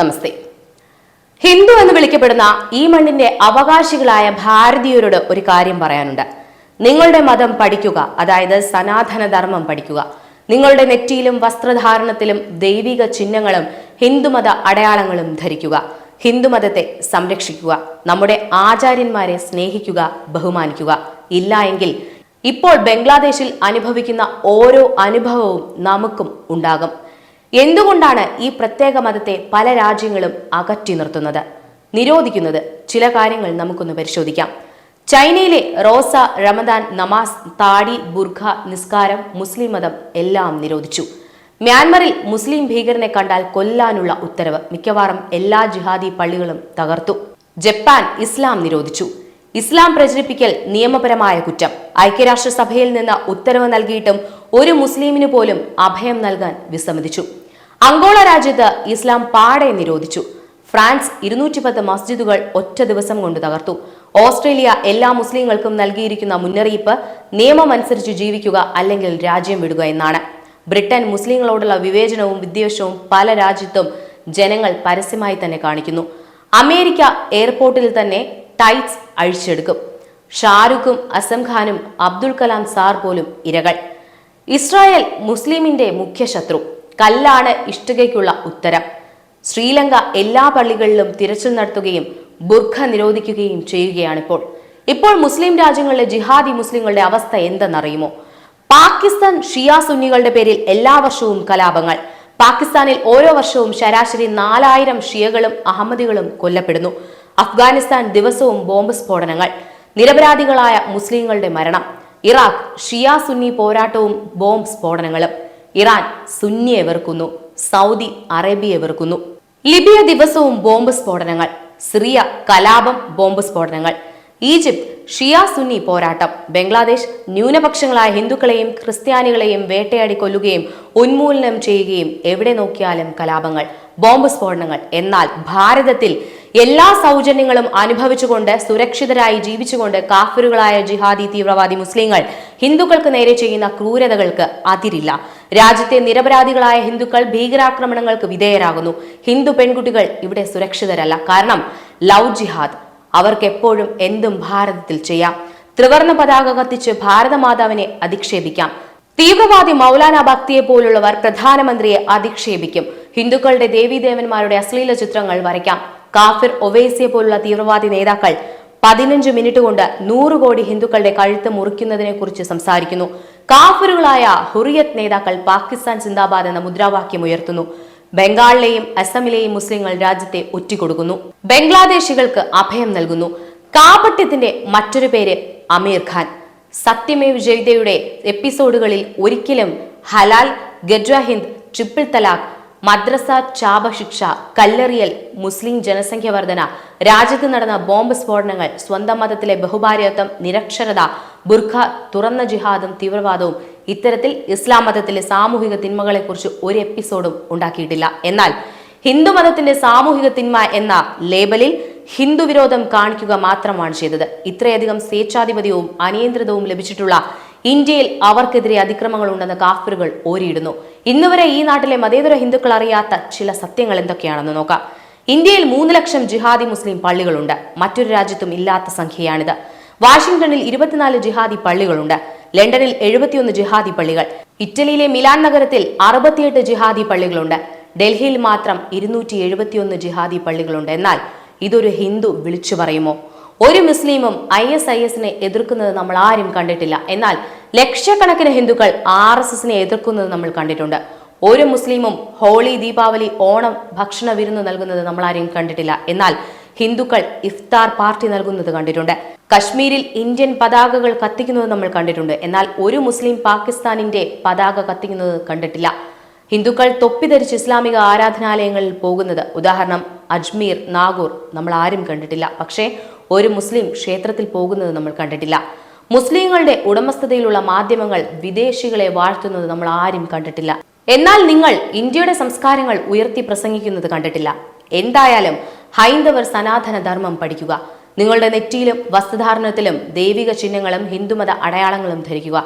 നമസ്തേ. ഹിന്ദു എന്ന് വിളിക്കപ്പെടുന്ന ഈ മണ്ണിന്റെ അവകാശികളായ ഭാരതീയരോട് ഒരു കാര്യം പറയാനുണ്ട്. നിങ്ങളുടെ മതം പഠിക്കുക, അതായത് സനാതന ധർമ്മം പഠിക്കുക. നിങ്ങളുടെ നെറ്റിയിലും വസ്ത്രധാരണത്തിലും ദൈവിക ചിഹ്നങ്ങളും ഹിന്ദുമത അടയാളങ്ങളും ധരിക്കുക. ഹിന്ദുമതത്തെ സംരക്ഷിക്കുക. നമ്മുടെ ആചാര്യന്മാരെ സ്നേഹിക്കുക, ബഹുമാനിക്കുക. ഇല്ല എങ്കിൽ ഇപ്പോൾ ബംഗ്ലാദേശിൽ അനുഭവിക്കുന്ന ഓരോ അനുഭവവും നമുക്കും ഉണ്ടാകും. എന്തുകൊണ്ടാണ് ഈ പ്രത്യേക മതത്തെ പല രാജ്യങ്ങളും അകറ്റി നിർത്തുന്നത്, നിരോധിക്കുന്നത്? ചില കാര്യങ്ങൾ നമുക്കൊന്ന് പരിശോധിക്കാം. ചൈനയിലെ റോസ, റമദാൻ, നമാസ്, താടി, ബുർഖ, നിസ്കാരം, മുസ്ലിം മതം എല്ലാം നിരോധിച്ചു. മ്യാൻമറിൽ മുസ്ലിം ഭീകരനെ കണ്ടാൽ കൊല്ലാനുള്ള ഉത്തരവ്. മിക്കവാറും എല്ലാ ജിഹാദി പള്ളികളും തകർത്തു. ജപ്പാൻ ഇസ്ലാം നിരോധിച്ചു. ഇസ്ലാം പ്രചരിപ്പിക്കൽ നിയമപരമായ കുറ്റം. ഐക്യരാഷ്ട്രസഭയിൽ നിന്ന് ഉത്തരവ് നൽകിയിട്ടും ഒരു മുസ്ലിമിന് പോലും അഭയം നൽകാൻ വിസമ്മതിച്ചു. അങ്കോള രാജ്യത്ത് ഇസ്ലാം പാടെ നിരോധിച്ചു. ഫ്രാൻസ് 210 മസ്ജിദുകൾ ഒറ്റ ദിവസം കൊണ്ട് തകർത്തു. ഓസ്ട്രേലിയ എല്ലാ മുസ്ലിങ്ങൾക്കും നൽകിയിരിക്കുന്ന മുന്നറിയിപ്പ് നിയമമനുസരിച്ച് ജീവിക്കുക, അല്ലെങ്കിൽ രാജ്യം വിടുക എന്നാണ്. ബ്രിട്ടൻ മുസ്ലിങ്ങളോടുള്ള വിവേചനവും വിദ്വേഷവും പല രാജ്യത്തും ജനങ്ങൾ പരസ്യമായി തന്നെ കാണിക്കുന്നു. അമേരിക്ക എയർപോർട്ടിൽ തന്നെ ടൈറ്റ്സ് അഴിച്ചെടുക്കും. ഷാരൂഖും അസം ഖാനും അബ്ദുൽ കലാം സാർ പോലും ഇരകൾ. ഇസ്രായേൽ മുസ്ലിമിന്റെ മുഖ്യ ശത്രു. കല്ലാണ് ഇഷ്ടികയ്ക്കുള്ള ഉത്തരം. ശ്രീലങ്ക എല്ലാ പള്ളികളിലും തിരച്ചിൽ നടത്തുകയും ബുർഖ നിരോധിക്കുകയും ചെയ്യുകയാണിപ്പോൾ. ഇപ്പോൾ മുസ്ലിം രാജ്യങ്ങളിലെ ജിഹാദി മുസ്ലിങ്ങളുടെ അവസ്ഥ എന്തെന്നറിയുമോ? പാകിസ്ഥാൻ ഷിയ സുന്നികളുടെ പേരിൽ എല്ലാ വർഷവും കലാപങ്ങൾ. പാകിസ്ഥാനിൽ ഓരോ വർഷവും ശരാശരി 4000 ഷിയകളും അഹമ്മദികളും കൊല്ലപ്പെടുന്നു. അഫ്ഗാനിസ്ഥാൻ ദിവസവും ബോംബ് സ്ഫോടനങ്ങൾ, നിരപരാധികളായ മുസ്ലിങ്ങളുടെ മരണം. ഇറാഖ് ഷിയ സുന്നി പോരാട്ടവും ബോംബ് സ്ഫോടനങ്ങളും. ഇറാൻ സുന്നിയെ വെറുക്കുന്നു, സൗദി അറേബ്യയെ വെറുക്കുന്നു. ലിബിയ ദിവസവും ബോംബ് സ്ഫോടനങ്ങൾ. സിറിയ കലാപം, ബോംബ് സ്ഫോടനങ്ങൾ. ഈജിപ്ത് ഷിയ സുന്നി പോരാട്ടം. ബംഗ്ലാദേശ് ന്യൂനപക്ഷങ്ങളായ ഹിന്ദുക്കളെയും ക്രിസ്ത്യാനികളെയും വേട്ടയാടി കൊല്ലുകയും ഉന്മൂലനം ചെയ്യുകയും എവിടെ നോക്കിയാലും കലാപങ്ങൾ, ബോംബ് സ്ഫോടനങ്ങൾ. എന്നാൽ ഭാരതത്തിൽ എല്ലാ സൗജന്യങ്ങളും അനുഭവിച്ചുകൊണ്ട് സുരക്ഷിതരായി ജീവിച്ചുകൊണ്ട് കാഫിറുകളായ ജിഹാദി തീവ്രവാദി മുസ്ലിങ്ങൾ ഹിന്ദുക്കൾക്ക് നേരെ ചെയ്യുന്ന ക്രൂരതകൾക്ക് അതിരില്ല. രാജ്യത്തെ നിരപരാധികളായ ഹിന്ദുക്കൾ ഭീകരാക്രമണങ്ങൾക്ക് വിധേയരാകുന്നു. ഹിന്ദു പെൺകുട്ടികൾ ഇവിടെ സുരക്ഷിതരല്ല. കാരണം ലവ് ജിഹാദ്. അവർക്ക് എപ്പോഴും എന്തും ഭാരതത്തിൽ ചെയ്യാം. ത്രിവർണ പതാക കത്തിച്ച് ഭാരതമാതാവിനെ അധിക്ഷേപിക്കാം. തീവ്രവാദി മൗലാന ഭക്തിയെ പോലുള്ളവർ പ്രധാനമന്ത്രിയെ അധിക്ഷേപിക്കും. ഹിന്ദുക്കളുടെ ദേവീദേവന്മാരുടെ അശ്ലീല ചിത്രങ്ങൾ വരയ്ക്കാം. കാഫിർ ഒവൈസിയെ പോലുള്ള തീവ്രവാദി നേതാക്കൾ 15 മിനിറ്റ് കൊണ്ട് 100 കോടി ഹിന്ദുക്കളുടെ കഴുത്ത് മുറിക്കുന്നതിനെ കുറിച്ച് സംസാരിക്കുന്നു. കാഫിറുകളായ ഹുറിയത്ത് നേതാക്കൾ പാകിസ്ഥാൻ സിന്ദാബാദ് എന്ന മുദ്രാവാക്യം ഉയർത്തുന്നു. ബംഗാളിലെയും അസമിലെയും മുസ്ലിങ്ങൾ രാജ്യത്തെ ഒറ്റിക്കൊടുക്കുന്നു. ബംഗ്ലാദേശികൾക്ക് അഭയം നൽകുന്നു. കാപട്യത്തിന്റെ മറ്റൊരു പേര് അമീർ ഖാൻ. സത്യമേവ് ജയ്തയുടെ എപ്പിസോഡുകളിൽ ഒരിക്കലും ഹലാൽ, ഗജ്വ ഹിന്ദ്, ട്രിപ്പിൾ തലാഖ്, മദ്രസ ചാപശിക്ഷ, കല്ലെറിയൽ, മുസ്ലിം ജനസംഖ്യ വർധന, രാജ്യത്ത് നടന്ന ബോംബ് സ്ഫോടനങ്ങൾ, സ്വന്തം മതത്തിലെ ബഹുഭാര്യത്വം, നിരക്ഷരത, ബുർഖ, തുറന്ന ജിഹാദും തീവ്രവാദവും, ഇത്തരത്തിൽ ഇസ്ലാം മതത്തിലെ സാമൂഹിക തിന്മകളെക്കുറിച്ച് ഒരു എപ്പിസോഡും ഉണ്ടാക്കിയിട്ടില്ല. എന്നാൽ ഹിന്ദു മതത്തിന്റെ സാമൂഹിക തിന്മ എന്ന ലേബലിൽ ഹിന്ദു വിരോധം കാണിക്കുക മാത്രമാണ് ചെയ്തത്. ഇത്രയധികം സ്വേച്ഛാധിപത്യവും അനിയന്ത്രിതവും ലഭിച്ചിട്ടുള്ള ഇന്ത്യയിൽ അവർക്കെതിരെ അതിക്രമങ്ങൾ ഉണ്ടെന്ന് കാഫിറുകൾ ഓരിയിടുന്നു. ഇന്നുവരെ ഈ നാട്ടിലെ മതേതര ഹിന്ദുക്കൾ അറിയാത്ത ചില സത്യങ്ങൾ എന്തൊക്കെയാണെന്ന് നോക്കാം. ഇന്ത്യയിൽ 3 ലക്ഷം ജിഹാദി മുസ്ലിം പള്ളികളുണ്ട്. മറ്റൊരു രാജ്യത്തും ഇല്ലാത്ത സംഖ്യയാണിത്. വാഷിംഗ്ടണിൽ 24 ജിഹാദി പള്ളികളുണ്ട്. ലണ്ടനിൽ 71 ജിഹാദി പള്ളികൾ. ഇറ്റലിയിലെ മിലാൻ നഗരത്തിൽ 68 ജിഹാദി പള്ളികളുണ്ട്. ഡൽഹിയിൽ മാത്രം 271 ജിഹാദി പള്ളികളുണ്ട്. എന്നാൽ ഇതൊരു ഹിന്ദു വിളിച്ചു പറയുമോ? ഒരു മുസ്ലിമും ISISനെ എതിർക്കുന്നത് നമ്മൾ ആരും കണ്ടിട്ടില്ല. എന്നാൽ ലക്ഷക്കണക്കിന് ഹിന്ദുക്കൾ RSSനെ എതിർക്കുന്നത് നമ്മൾ കണ്ടിട്ടുണ്ട്. ഒരു മുസ്ലിമും ഹോളി, ദീപാവലി, ഓണം ഭക്ഷണ വിരുന്ന് നൽകുന്നത് നമ്മൾ ആരെയും കണ്ടിട്ടില്ല. എന്നാൽ ഹിന്ദുക്കൾ ഇഫ്താർ പാർട്ടി നൽകുന്നത് കണ്ടിട്ടുണ്ട്. കശ്മീരിൽ ഇന്ത്യൻ പതാകകൾ കത്തിക്കുന്നത് നമ്മൾ കണ്ടിട്ടുണ്ട്. എന്നാൽ ഒരു മുസ്ലിം പാകിസ്ഥാനിന്റെ പതാക കത്തിക്കുന്നത് കണ്ടിട്ടില്ല. ഹിന്ദുക്കൾ തൊപ്പി ധരിച്ച് ഇസ്ലാമിക ആരാധനാലയങ്ങളിൽ പോകുന്നത്, ഉദാഹരണം അജ്മീർ, നാഗൂർ, നമ്മൾ ആരും കണ്ടിട്ടില്ല. പക്ഷേ ഒരു മുസ്ലിം ക്ഷേത്രത്തിൽ പോകുന്നത് നമ്മൾ കണ്ടിട്ടില്ല. മുസ്ലിങ്ങളുടെ ഉടമസ്ഥതയിലുള്ള മാധ്യമങ്ങൾ വിദേശികളെ വാഴ്ത്തുന്നത് നമ്മൾ ആരും കണ്ടിട്ടില്ല. എന്നാൽ നിങ്ങൾ ഇന്ത്യയുടെ സംസ്കാരങ്ങൾ ഉയർത്തി പ്രസംഗിക്കുന്നത് കണ്ടിട്ടില്ല. എന്തായാലും ഹൈന്ദവർ സനാതന ധർമ്മം പഠിക്കുക. നിങ്ങളുടെ നെറ്റിയിലും വസ്ത്രധാരണത്തിലും ദൈവിക ചിഹ്നങ്ങളും ഹിന്ദുമത അടയാളങ്ങളും ധരിക്കുക.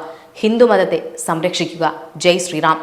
ഹിന്ദുമതത്തെ സംരക്ഷിക്കുക. ജയ് ശ്രീറാം.